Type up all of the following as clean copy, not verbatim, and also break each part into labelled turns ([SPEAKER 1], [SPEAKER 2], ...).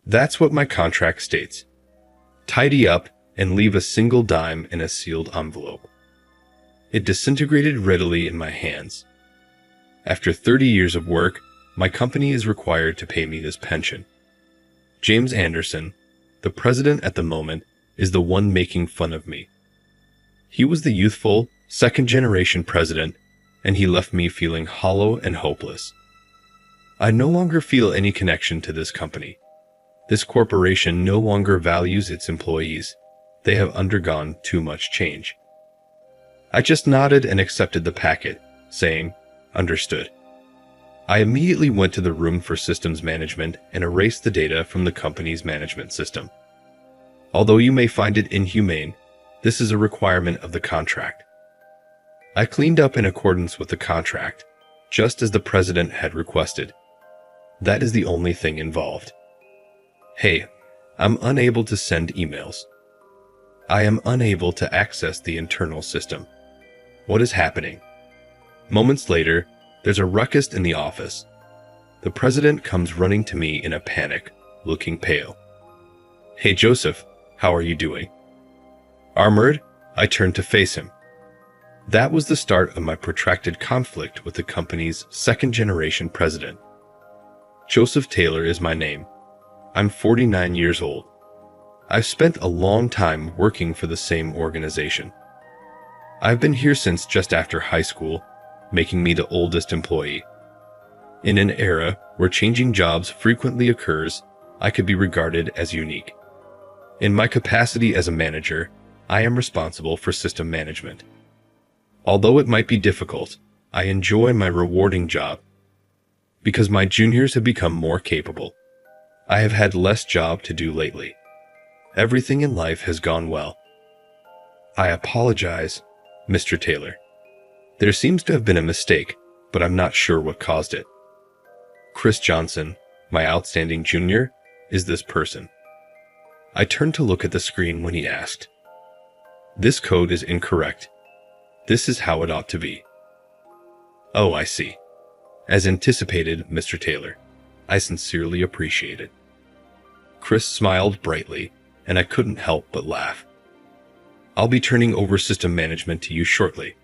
[SPEAKER 1] That's what my contract states. Tidy up and leave a single dime in a sealed envelope. It disintegrated readily in my hands. After 30 years of work, my company is required to pay me this pension. James Anderson, the president at the moment, is the one making fun of me. He was the youthful, second-generation president, and he left me feeling hollow and hopeless. I no longer feel any connection to this company. This corporation no longer values its employees. They have undergone too much change. I just nodded and accepted the packet, saying, "Understood." I immediately went to the room for systems management and erased the data from the company's management system. Although you may find it inhumane, this is a requirement of the contract. I cleaned up in accordance with the contract, just as the president had requested. That is the only thing involved. Hey, I'm unable to send emails. I am unable to access the internal system. What is happening? Moments later, there's a ruckus in the office. The president comes running to me in a panic, looking pale. "Hey Joseph, how are you doing?" Armored, I turned to face him. That was the start of my protracted conflict with the company's second-generation president. Joseph Taylor is my name. I'm 49 years old. I've spent a long time working for the same organization. I've been here since just after high school, making me the oldest employee. In an era where changing jobs frequently occurs, I could be regarded as unique. In my capacity as a manager, I am responsible for system management. Although it might be difficult, I enjoy my rewarding job. Because my juniors have become more capable, I have had less job to do lately. Everything in life has gone well. I apologize, Mr. Taylor. There seems to have been a mistake, but I'm not sure what caused it. Chris Johnson, my outstanding junior, is this person. I turned to look at the screen when he asked. This code is incorrect. This is how it ought to be. Oh, I see. As anticipated, Mr. Taylor. I sincerely appreciate it. Chris smiled brightly, and I couldn't help but laugh. I'll be turning over system management to you shortly.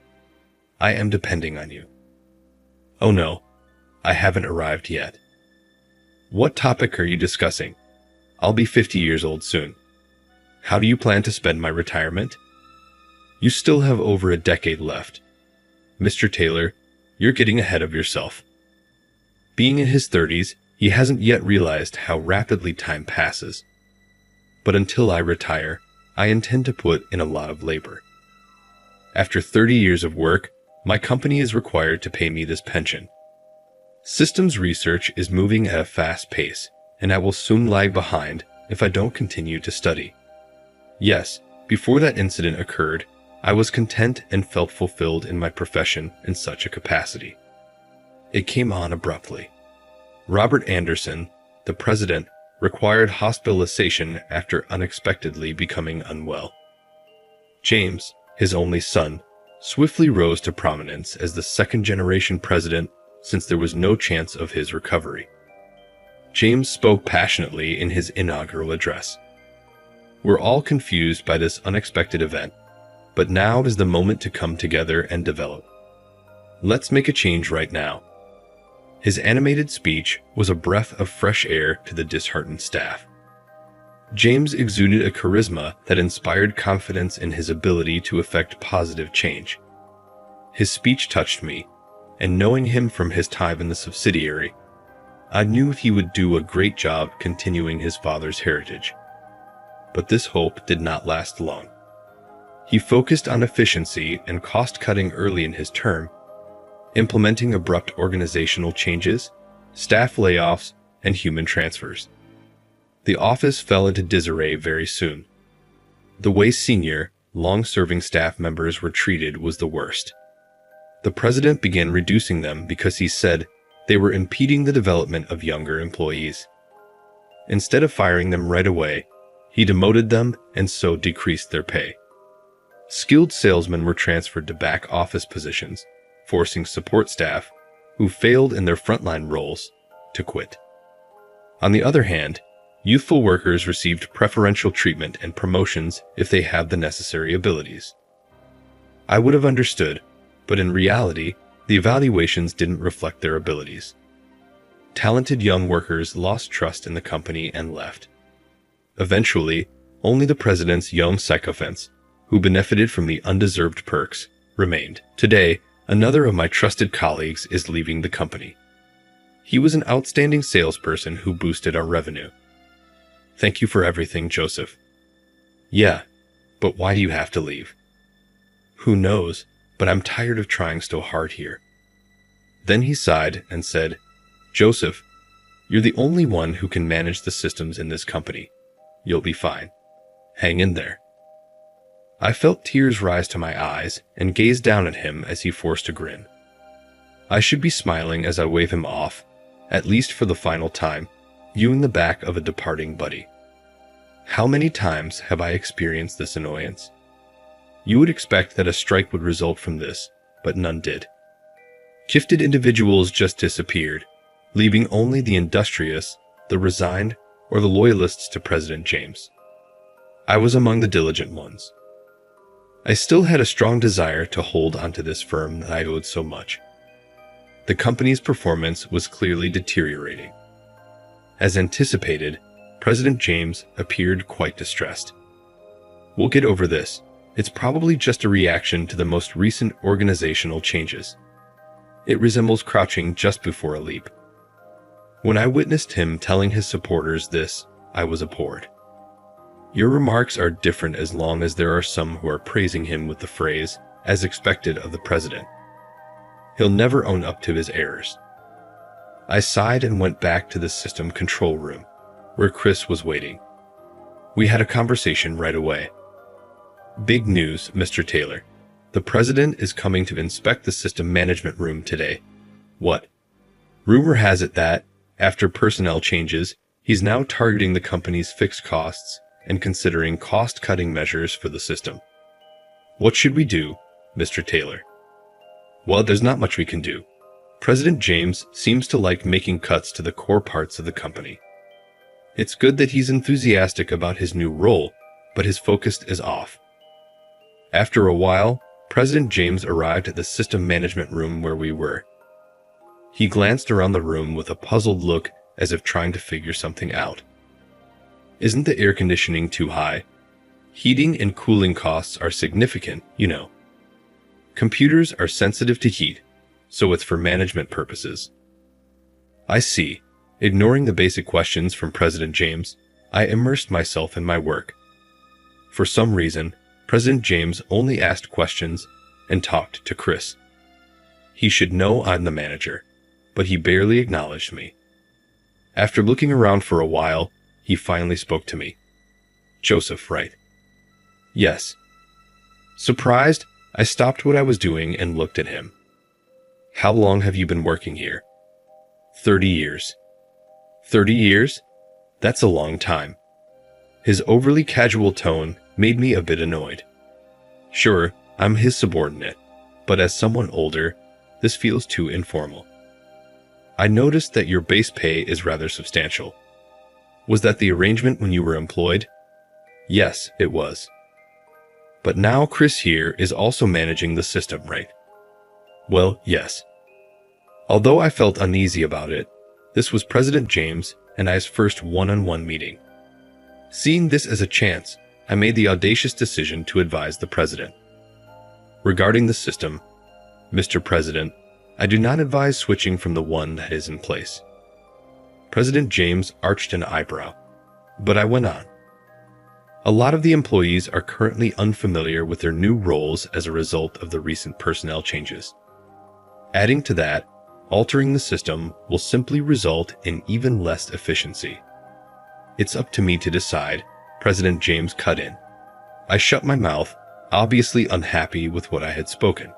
[SPEAKER 1] I am depending on you. Oh no, I haven't arrived yet. What topic are you discussing? I'll be 50 years old soon. How do you plan to spend my retirement? You still have over a decade left. Mr. Taylor, you're getting ahead of yourself. Being in his 30s, he hasn't yet realized how rapidly time passes. But until I retire, I intend to put in a lot of labor. After 30 years of work, my company is required to pay me this pension. Systems research is moving at a fast pace, and I will soon lag behind if I don't continue to study. Yes, before that incident occurred, I was content and felt fulfilled in my profession in such a capacity. It came on abruptly. Robert Anderson, the president, required hospitalization after unexpectedly becoming unwell. James, his only son, swiftly rose to prominence as the second-generation president since there was no chance of his recovery. James spoke passionately in his inaugural address. We're all confused by this unexpected event, but now is the moment to come together and develop. Let's make a change right now. His animated speech was a breath of fresh air to the disheartened staff. James exuded a charisma that inspired confidence in his ability to effect positive change. His speech touched me, and knowing him from his time in the subsidiary, I knew he would do a great job continuing his father's heritage. But this hope did not last long. He focused on efficiency and cost-cutting early in his term, implementing abrupt organizational changes, staff layoffs, and human transfers. The office fell into disarray very soon. The way senior, long-serving staff members were treated was the worst. The president began reducing them because he said they were impeding the development of younger employees. Instead of firing them right away, he demoted them and so decreased their pay. Skilled salesmen were transferred to back office positions, forcing support staff, who failed in their frontline roles, to quit. On the other hand, Youthful workers received preferential treatment and promotions if they have the necessary abilities. I would have understood, but in reality, the evaluations didn't reflect their abilities. Talented young workers lost trust in the company and left. Eventually, only the president's young sycophants, who benefited from the undeserved perks, remained. Today, another of my trusted colleagues is leaving the company. He was an outstanding salesperson who boosted our revenue. Thank you for everything, Joseph. Yeah, but why do you have to leave? Who knows, but I'm tired of trying so hard here. Then he sighed and said, Joseph, you're the only one who can manage the systems in this company. You'll be fine. Hang in there. I felt tears rise to my eyes and gazed down at him as he forced a grin. I should be smiling as I wave him off, at least for the final time, viewing the back of a departing buddy. How many times have I experienced this annoyance? You would expect that a strike would result from this, but none did. Gifted individuals just disappeared, leaving only the industrious, the resigned, or the loyalists to President James. I was among the diligent ones. I still had a strong desire to hold onto this firm that I owed so much. The company's performance was clearly deteriorating. As anticipated, President James appeared quite distressed. We'll get over this. It's probably just a reaction to the most recent organizational changes. It resembles crouching just before a leap. When I witnessed him telling his supporters this, I was abhorred. Your remarks are different as long as there are some who are praising him with the phrase, as expected of the president. He'll never own up to his errors. I sighed and went back to the system control room, where Chris was waiting. We had a conversation right away. Big news, Mr. Taylor. The president is coming to inspect the system management room today. What? Rumor has it that, after personnel changes, he's now targeting the company's fixed costs and considering cost-cutting measures for the system. What should we do, Mr. Taylor? Well, there's not much we can do. President James seems to like making cuts to the core parts of the company. It's good that he's enthusiastic about his new role, but his focus is off. After a while, President James arrived at the system management room where we were. He glanced around the room with a puzzled look as if trying to figure something out. Isn't the air conditioning too high? Heating and cooling costs are significant, you know. Computers are sensitive to heat, so it's for management purposes. I see. Ignoring the basic questions from President James, I immersed myself in my work. For some reason, President James only asked questions and talked to Chris. He should know I'm the manager, but he barely acknowledged me. After looking around for a while, he finally spoke to me. Joseph, right? Yes. Surprised, I stopped what I was doing and looked at him. How long have you been working here? 30 years. 30 years? That's a long time. His overly casual tone made me a bit annoyed. Sure, I'm his subordinate, but as someone older, this feels too informal. I noticed that your base pay is rather substantial. Was that the arrangement when you were employed? Yes, it was. But now Chris here is also managing the system, right? Well, yes. Although I felt uneasy about it, this was President James and I's first one-on-one meeting. Seeing this as a chance, I made the audacious decision to advise the president. Regarding the system, Mr. President, I do not advise switching from the one that is in place. President James arched an eyebrow, but I went on. A lot of the employees are currently unfamiliar with their new roles as a result of the recent personnel changes. Adding to that, altering the system will simply result in even less efficiency. It's up to me to decide, President James cut in. I shut my mouth, obviously unhappy with what I had spoken.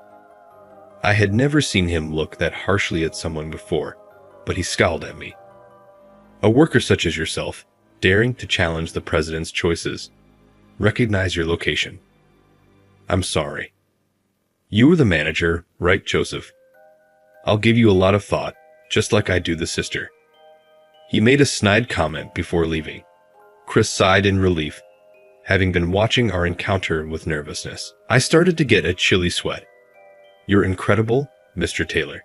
[SPEAKER 1] I had never seen him look that harshly at someone before, but he scowled at me. A worker such as yourself, daring to challenge the president's choices. Recognize your location. I'm sorry. You were the manager, right, Joseph? I'll give you a lot of thought, just like I do the sister. He made a snide comment before leaving. Chris sighed in relief, having been watching our encounter with nervousness. I started to get a chilly sweat. You're incredible, Mr. Taylor.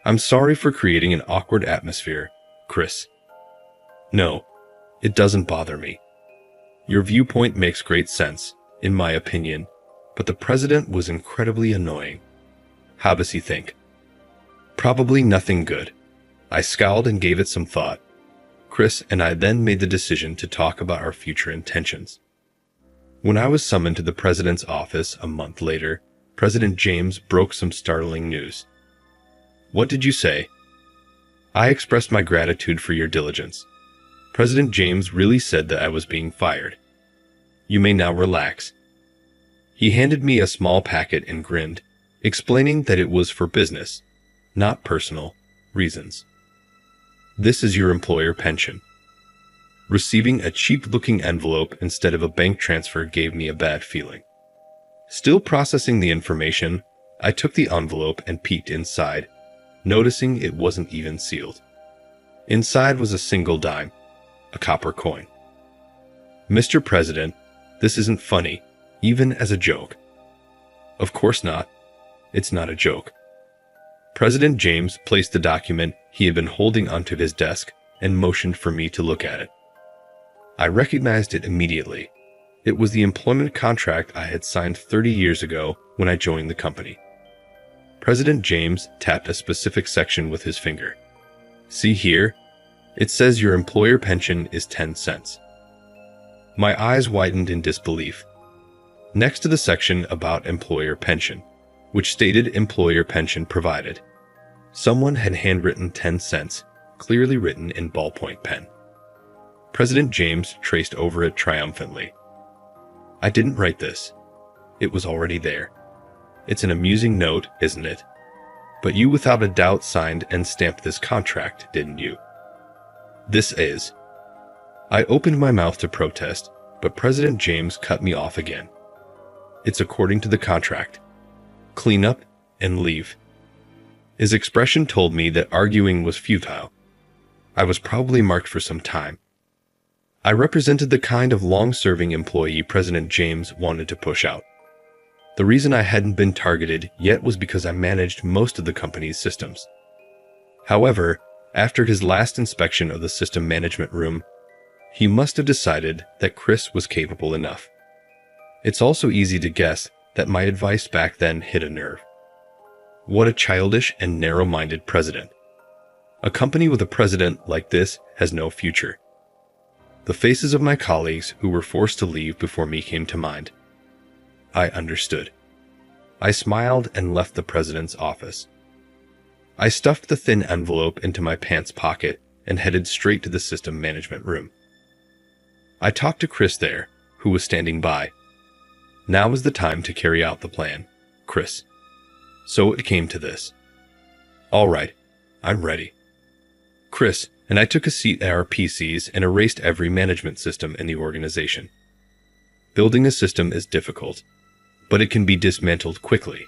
[SPEAKER 1] I'm sorry for creating an awkward atmosphere, Chris. No, it doesn't bother me. Your viewpoint makes great sense, in my opinion, but the president was incredibly annoying. How does he think? Probably nothing good. I scowled and gave it some thought. Chris and I then made the decision to talk about our future intentions. When I was summoned to the president's office a month later, President James broke some startling news. What did you say? I expressed my gratitude for your diligence. President James really said that I was being fired. You may now relax. He handed me a small packet and grinned, explaining that it was for business, not personal, reasons. This is your employer pension. Receiving a cheap-looking envelope instead of a bank transfer gave me a bad feeling. Still processing the information, I took the envelope and peeked inside, noticing it wasn't even sealed. Inside was a single dime, a copper coin. Mr. President, this isn't funny, even as a joke. Of course not. It's not a joke. President James placed the document he had been holding onto his desk and motioned for me to look at it. I recognized it immediately. It was the employment contract I had signed 30 years ago when I joined the company. President James tapped a specific section with his finger. See here? It says your employer pension is 10 cents. My eyes widened in disbelief. Next to the section about employer pension, which stated employer pension provided, someone had handwritten 10 cents, clearly written in ballpoint pen. President James traced over it triumphantly. I didn't write this. It was already there. It's an amusing note, isn't it? But you without a doubt signed and stamped this contract, didn't you? This is. I opened my mouth to protest, but President James cut me off again. It's according to the contract. Clean up and leave. His expression told me that arguing was futile. I was probably marked for some time. I represented the kind of long-serving employee President James wanted to push out. The reason I hadn't been targeted yet was because I managed most of the company's systems. However, after his last inspection of the system management room, he must have decided that Chris was capable enough. It's also easy to guess that my advice back then hit a nerve. What a childish and narrow-minded president. A company with a president like this has no future. The faces of my colleagues who were forced to leave before me came to mind. I understood. I smiled and left the president's office. I stuffed the thin envelope into my pants pocket and headed straight to the system management room. I talked to Chris there, who was standing by. Now was the time to carry out the plan, Chris. So it came to this. All right, I'm ready. Chris and I took a seat at our PCs and erased every management system in the organization. Building a system is difficult, but it can be dismantled quickly.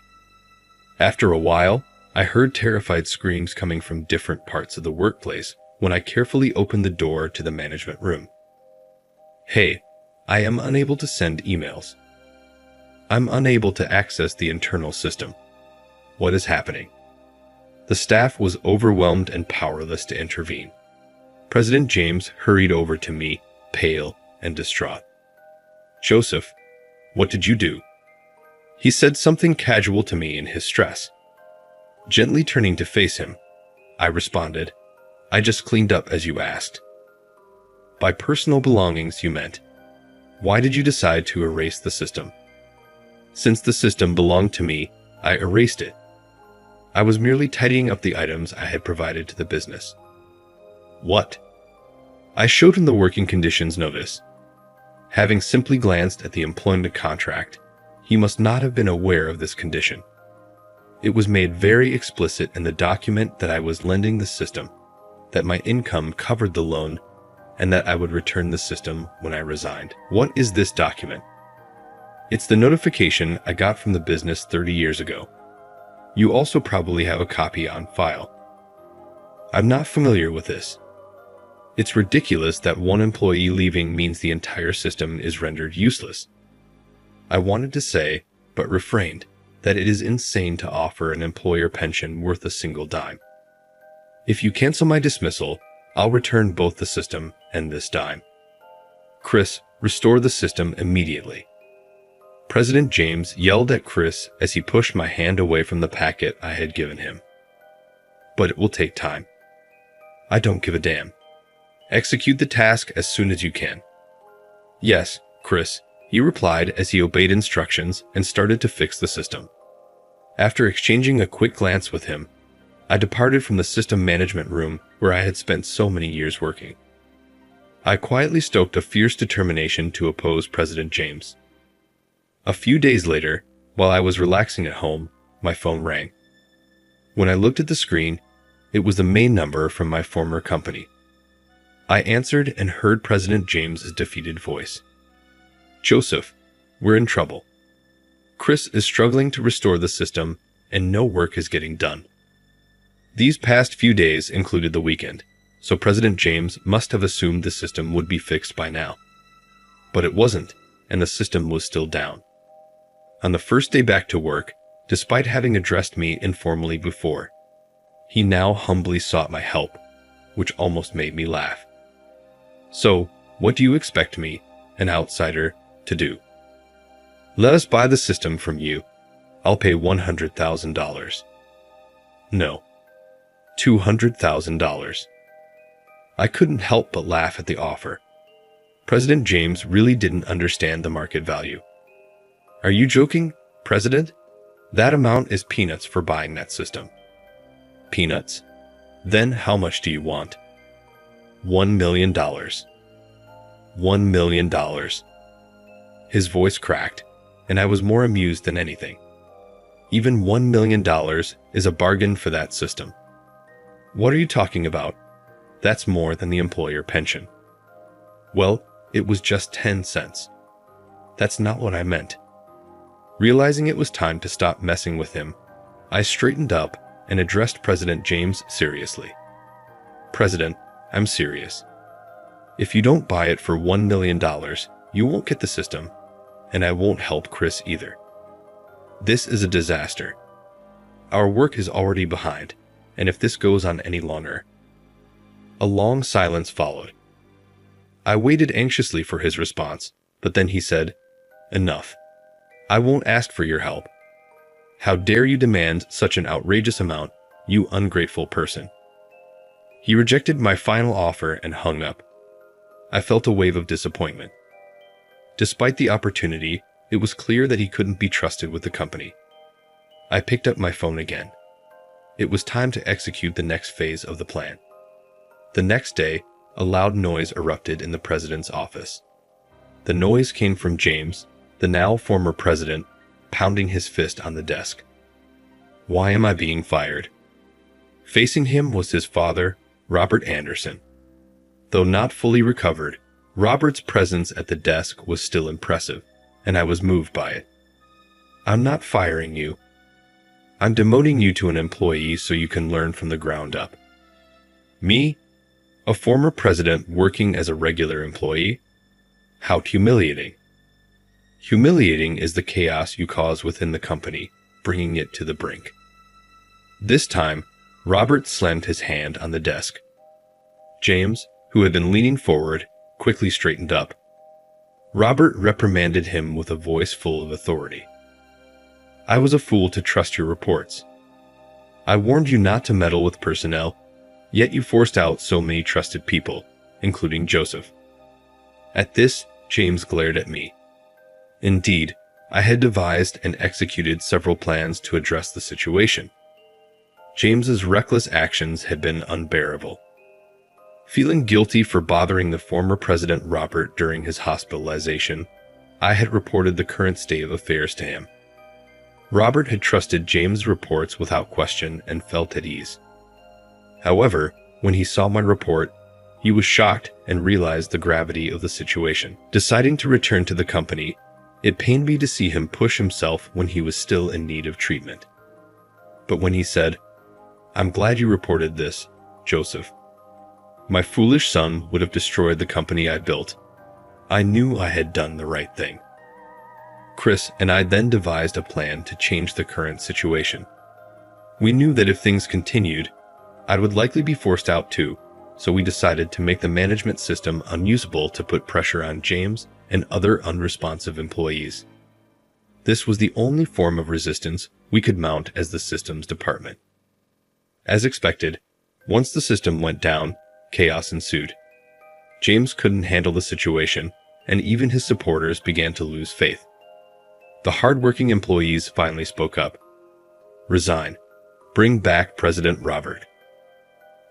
[SPEAKER 1] After a while, I heard terrified screams coming from different parts of the workplace when I carefully opened the door to the management room. Hey, I am unable to send emails. I'm unable to access the internal system. What is happening? The staff was overwhelmed and powerless to intervene. President James hurried over to me, pale and distraught. Joseph, what did you do? He said something casual to me in his stress. Gently turning to face him, I responded, I just cleaned up as you asked. By personal belongings, you meant. Why did you decide to erase the system? Since the system belonged to me, I erased it. I was merely tidying up the items I had provided to the business. What? I showed him the working conditions notice. Having simply glanced at the employment contract, he must not have been aware of this condition. It was made very explicit in the document that I was lending the system, that my income covered the loan, and that I would return the system when I resigned. What is this document? It's the notification I got from the business 30 years ago. You also probably have a copy on file. I'm not familiar with this. It's ridiculous that one employee leaving means the entire system is rendered useless. I wanted to say, but refrained, that it is insane to offer an employer pension worth a single dime. If you cancel my dismissal, I'll return both the system and this dime. Chris, restore the system immediately. President James yelled at Chris as he pushed my hand away from the packet I had given him. But it will take time. I don't give a damn. Execute the task as soon as you can. Yes, Chris, he replied as he obeyed instructions and started to fix the system. After exchanging a quick glance with him, I departed from the system management room where I had spent so many years working. I quietly stoked a fierce determination to oppose President James. A few days later, while I was relaxing at home, my phone rang. When I looked at the screen, it was the main number from my former company. I answered and heard President James's defeated voice. Joseph, we're in trouble. Chris is struggling to restore the system, and no work is getting done. These past few days included the weekend, so President James must have assumed the system would be fixed by now. But it wasn't, and the system was still down. On the first day back to work, despite having addressed me informally before, he now humbly sought my help, which almost made me laugh. So, what do you expect me, an outsider, to do? Let us buy the system from you. I'll pay $100,000. No. $200,000. I couldn't help but laugh at the offer. President James really didn't understand the market value. Are you joking, President? That amount is peanuts for buying that system. Peanuts? Then how much do you want? $1 million. $1 million. His voice cracked, and I was more amused than anything. Even $1 million is a bargain for that system. What are you talking about? That's more than the employer pension. Well, it was just 10 cents. That's not what I meant. Realizing it was time to stop messing with him, I straightened up and addressed President James seriously. President, I'm serious. If you don't buy it for $1 million, you won't get the system, and I won't help Chris either. This is a disaster. Our work is already behind, and if this goes on any longer... A long silence followed. I waited anxiously for his response, but then he said, Enough. I won't ask for your help. How dare you demand such an outrageous amount, you ungrateful person. He rejected my final offer and hung up. I felt a wave of disappointment. Despite the opportunity, it was clear that he couldn't be trusted with the company. I picked up my phone again. It was time to execute the next phase of the plan. The next day, a loud noise erupted in the president's office. The noise came from James, the now former president, pounding his fist on the desk. Why am I being fired? Facing him was his father, Robert Anderson. Though not fully recovered, Robert's presence at the desk was still impressive, and I was moved by it. I'm not firing you. I'm demoting you to an employee so you can learn from the ground up. Me? A former president working as a regular employee? How humiliating. Humiliating is the chaos you cause within the company, bringing it to the brink. This time, Robert slammed his hand on the desk. James, who had been leaning forward, quickly straightened up. Robert reprimanded him with a voice full of authority. I was a fool to trust your reports. I warned you not to meddle with personnel, yet you forced out so many trusted people, including Joseph. At this, James glared at me. Indeed, I had devised and executed several plans to address the situation. James's reckless actions had been unbearable. Feeling guilty for bothering the former President Robert during his hospitalization, I had reported the current state of affairs to him. Robert had trusted James' reports without question and felt at ease. However, when he saw my report, he was shocked and realized the gravity of the situation. Deciding to return to the company, it pained me to see him push himself when he was still in need of treatment. But when he said, I'm glad you reported this, Joseph, My foolish son would have destroyed the company I built. I knew I had done the right thing. Chris and I then devised a plan to change the current situation. We knew that if things continued, I would likely be forced out too, so we decided to make the management system unusable to put pressure on James and other unresponsive employees. This was the only form of resistance we could mount as the systems department. As expected, once the system went down, chaos ensued. James couldn't handle the situation, and even his supporters began to lose faith. The hardworking employees finally spoke up. Resign. Bring back President Robert.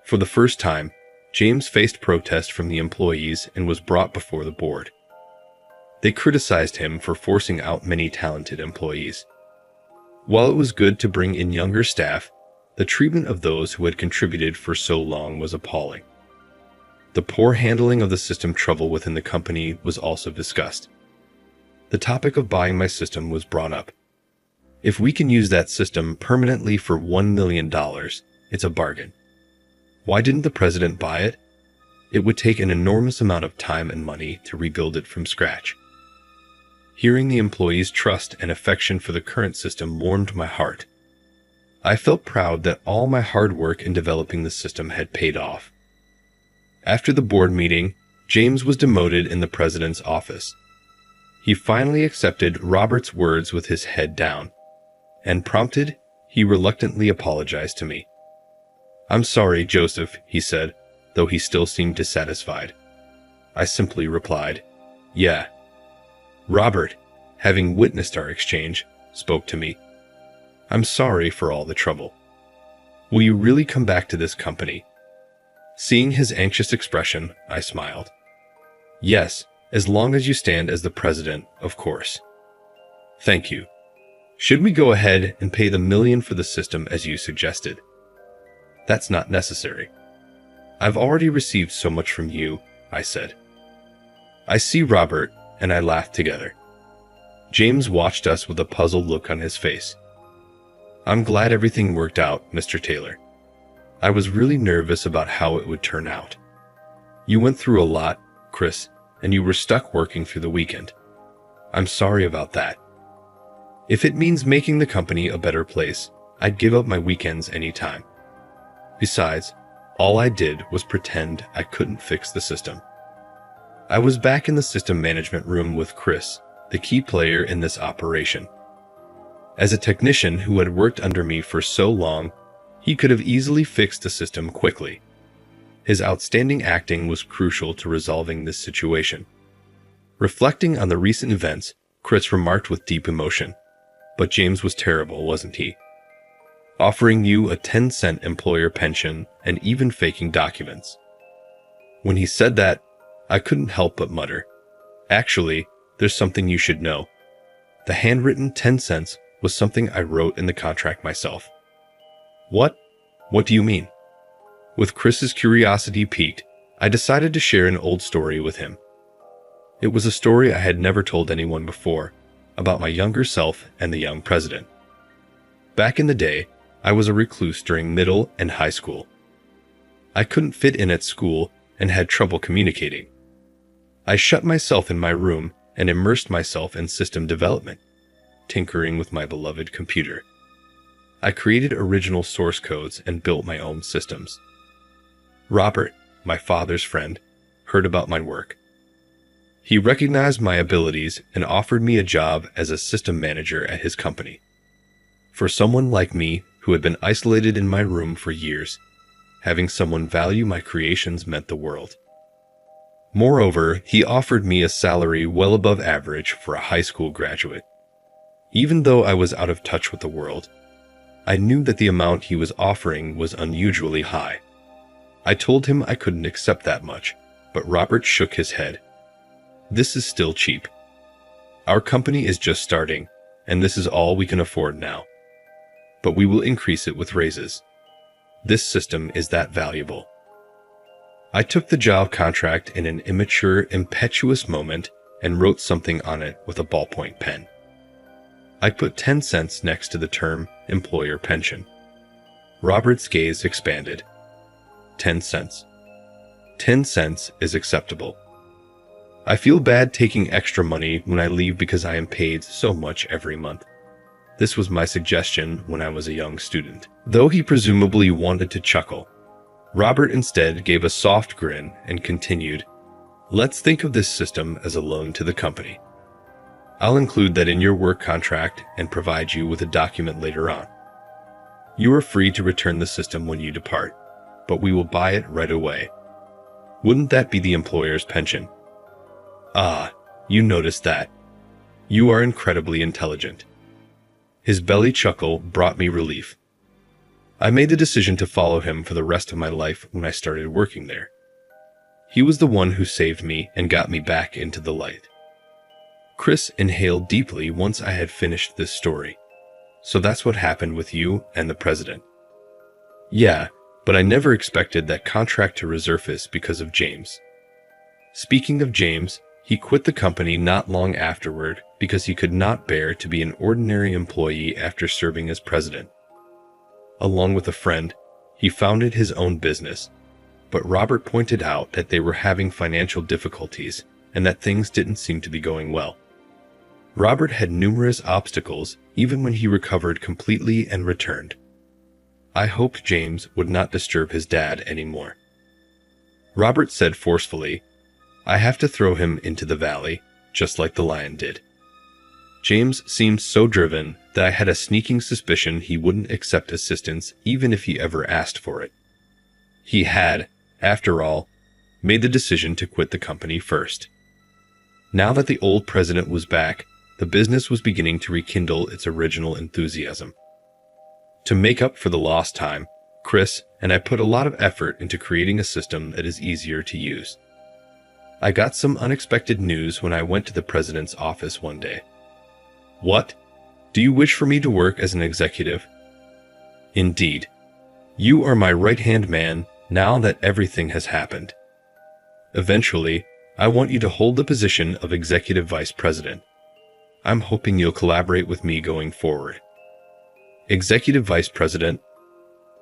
[SPEAKER 1] For the first time, James faced protest from the employees and was brought before the board. They criticized him for forcing out many talented employees. While it was good to bring in younger staff, the treatment of those who had contributed for so long was appalling. The poor handling of the system trouble within the company was also discussed. The topic of buying my system was brought up. If we can use that system permanently for $1 million, it's a bargain. Why didn't the president buy it? It would take an enormous amount of time and money to rebuild it from scratch. Hearing the employees' trust and affection for the current system warmed my heart. I felt proud that all my hard work in developing the system had paid off. After the board meeting, James was demoted in the president's office. He finally accepted Robert's words with his head down, and prompted, he reluctantly apologized to me. "I'm sorry, Joseph," he said, though he still seemed dissatisfied. I simply replied, "Yeah." Robert, having witnessed our exchange, spoke to me. "I'm sorry for all the trouble. Will you really come back to this company?" Seeing his anxious expression, I smiled. "Yes, as long as you stand as the president, of course." "Thank you. Should we go ahead and pay the $1 million for the system as you suggested?" "That's not necessary. I've already received so much from you," I said. "I see, Robert," and I laughed together. James watched us with a puzzled look on his face. "I'm glad everything worked out, Mr. Taylor. I was really nervous about how it would turn out. You went through a lot, Chris, and you were stuck working through the weekend. I'm sorry about that. If it means making the company a better place, I'd give up my weekends anytime. Besides, all I did was pretend I couldn't fix the system." I was back in the system management room with Chris, the key player in this operation. As a technician who had worked under me for so long, he could have easily fixed the system quickly. His outstanding acting was crucial to resolving this situation. Reflecting on the recent events, Chris remarked with deep emotion, "But James was terrible, wasn't he? Offering you a 10-cent employer pension and even faking documents." When he said that, I couldn't help but mutter, "Actually, there's something you should know. The handwritten 10 cents was something I wrote in the contract myself." "What? What do you mean?" With Chris's curiosity piqued, I decided to share an old story with him. It was a story I had never told anyone before, about my younger self and the young president. Back in the day, I was a recluse during middle and high school. I couldn't fit in at school and had trouble communicating. I shut myself in my room and immersed myself in system development, tinkering with my beloved computer. I created original source codes and built my own systems. Robert, my father's friend, heard about my work. He recognized my abilities and offered me a job as a system manager at his company. For someone like me who had been isolated in my room for years, having someone value my creations meant the world. Moreover, he offered me a salary well above average for a high school graduate. Even though I was out of touch with the world, I knew that the amount he was offering was unusually high. I told him I couldn't accept that much, but Robert shook his head. "This is still cheap. Our company is just starting, and this is all we can afford now. But we will increase it with raises. This system is that valuable." I took the job contract in an immature, impetuous moment and wrote something on it with a ballpoint pen. I put 10 cents next to the term employer pension. Robert's gaze expanded. 10 cents. 10 cents is acceptable. I feel bad taking extra money when I leave because I am paid so much every month. This was my suggestion when I was a young student. Though he presumably wanted to chuckle, Robert instead gave a soft grin and continued, "Let's think of this system as a loan to the company. I'll include that in your work contract and provide you with a document later on. You are free to return the system when you depart, but we will buy it right away. Wouldn't that be the employer's pension?" Ah, you noticed that. You are incredibly intelligent. His belly chuckle brought me relief. I made the decision to follow him for the rest of my life when I started working there. He was the one who saved me and got me back into the light. Chris inhaled deeply once I had finished this story. "So that's what happened with you and the president." "Yeah, but I never expected that contract to resurface because of James." Speaking of James, he quit the company not long afterward because he could not bear to be an ordinary employee after serving as president. Along with a friend, he founded his own business, but Robert pointed out that they were having financial difficulties and that things didn't seem to be going well. Robert had numerous obstacles even when he recovered completely and returned. I hoped James would not disturb his dad anymore. Robert said forcefully, "I have to throw him into the valley, just like the lion did." James seemed so driven that I had a sneaking suspicion he wouldn't accept assistance even if he ever asked for it. He had, after all, made the decision to quit the company first. Now that the old president was back, the business was beginning to rekindle its original enthusiasm. To make up for the lost time, Chris and I put a lot of effort into creating a system that is easier to use. I got some unexpected news when I went to the president's office one day. "What? Do you wish for me to work as an executive?" "Indeed. You are my right-hand man now that everything has happened. Eventually, I want you to hold the position of executive vice president. I'm hoping you'll collaborate with me going forward." Executive vice president?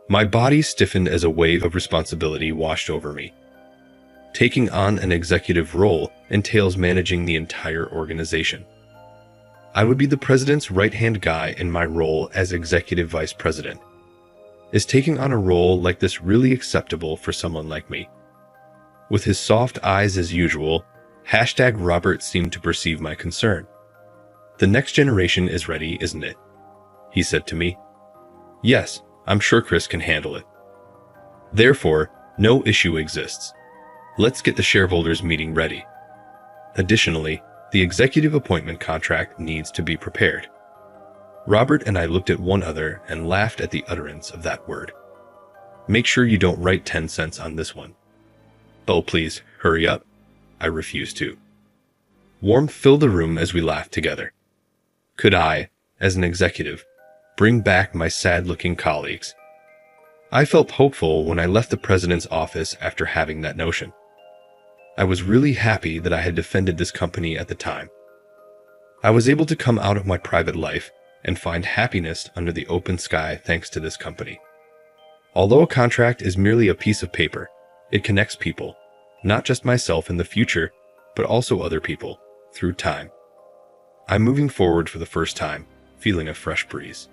[SPEAKER 1] My body stiffened as a wave of responsibility washed over me. Taking on an executive role entails managing the entire organization. I would be the president's right-hand guy in my role as executive vice president. Is taking on a role like this really acceptable for someone like me? With his soft eyes as usual, #Robert seemed to perceive my concern. "The next generation is ready, isn't it?" he said to me. "Yes, I'm sure Chris can handle it. Therefore, no issue exists. Let's get the shareholders meeting ready. Additionally, the executive appointment contract needs to be prepared." Robert and I looked at one another and laughed at the utterance of that word. "Make sure you don't write 10 cents on this one." "Oh, please, hurry up." I refused to. Warmth filled the room as we laughed together. Could I, as an executive, bring back my sad-looking colleagues? I felt hopeful when I left the president's office after having that notion. I was really happy that I had defended this company at the time. I was able to come out of my private life and find happiness under the open sky thanks to this company. Although a contract is merely a piece of paper, it connects people, not just myself in the future, but also other people, through time. I'm moving forward for the first time, feeling a fresh breeze.